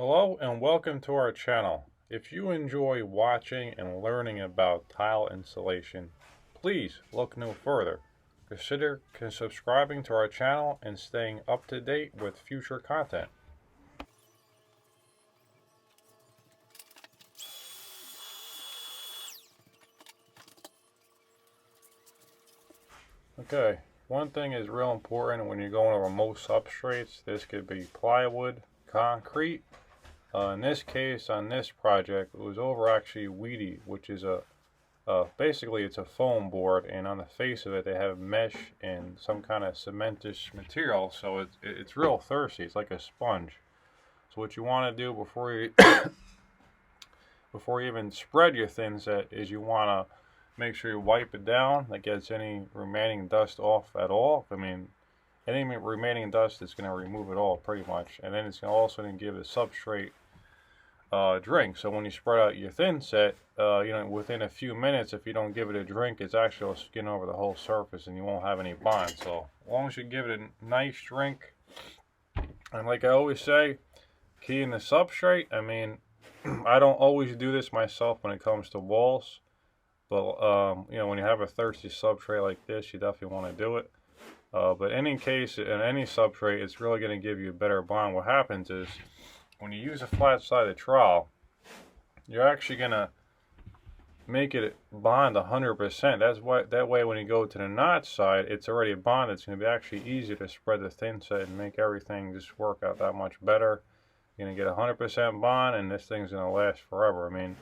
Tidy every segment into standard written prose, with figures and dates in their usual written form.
Hello and welcome to our channel. If you enjoy watching and learning about tile installation, please look no further. Consider subscribing to our channel and staying up to date with future content. Okay, one thing is real important when you're going to remote substrates. This could be plywood, concrete. In this case, on this project, it was over actually weedy, which is basically it's a foam board, and on the face of it they have mesh and some kind of cementous material, so it's real thirsty. It's like a sponge. So what you want to do before you before you even spread your thin set is you want to make sure you wipe it down. That gets any remaining dust off at all. I mean, any remaining dust is going to remove it all pretty much, and then it's also going to give the substrate drink. So when you spread out your thin set, within a few minutes, if you don't give it a drink, it's actually skin over the whole surface and you won't have any bond. So as long as you give it a nice drink, and like I always say, key in the substrate. I mean, I don't always do this myself when it comes to walls, but when you have a thirsty substrate like this, you definitely want to do it. But in any case, in any substrate, it's really going to give you a better bond. What happens is, when you use a flat-sided trowel, you're actually going to make it bond 100%. That way when you go to the notch side, it's already bonded. It's going to be actually easier to spread the thin set and make everything just work out that much better. You're going to get 100% bond, and this thing's going to last forever. I mean,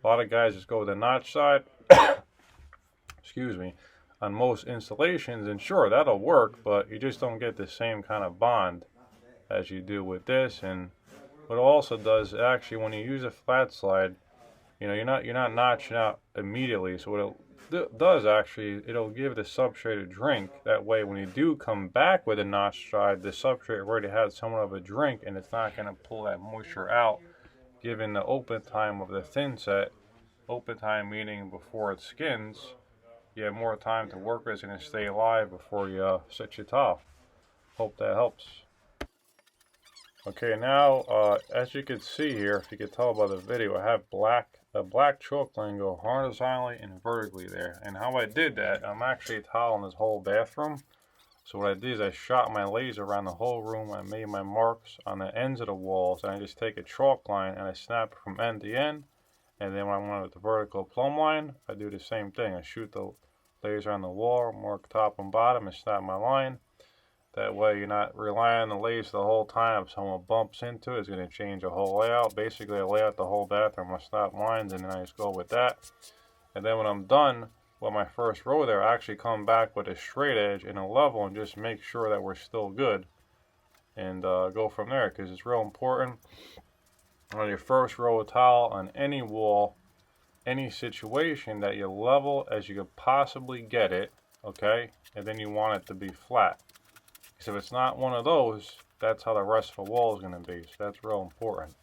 a lot of guys just go with the notch side, excuse me, on most installations, and sure, that'll work, but you just don't get the same kind of bond as you do with this. And what it also does, actually, when you use a flat slide, you're not notching out immediately. So what it does, actually, it'll give the substrate a drink. That way, when you do come back with a notch slide, the substrate already has somewhat of a drink, and it's not going to pull that moisture out, given the open time of the thin set. Open time meaning before it skins, you have more time to work with. It's going to stay alive before you set your tile. Hope that helps. Okay, now as you can see here, if you can tell by the video, I have a black chalk line go horizontally and vertically there. And how I did that, I'm actually tiling this whole bathroom. So what I did is I shot my laser around the whole room. I made my marks on the ends of the walls, and I just take a chalk line and I snap it from end to end. And then when I want the vertical plumb line, I do the same thing. I shoot the laser on the wall, mark top and bottom, and snap my line. That way you're not relying on the laser the whole time. If someone bumps into it, it's going to change the whole layout. Basically, I lay out the whole bathroom, I snap lines, and then I just go with that. And then when I'm done with my first row there, I actually come back with a straight edge and a level and just make sure that we're still good. And go from there, because it's real important on your first row of tile on any wall, any situation, that you level as you could possibly get it, okay? And then you want it to be flat. Because if it's not one of those, that's how the rest of the wall is going to be. So that's real important.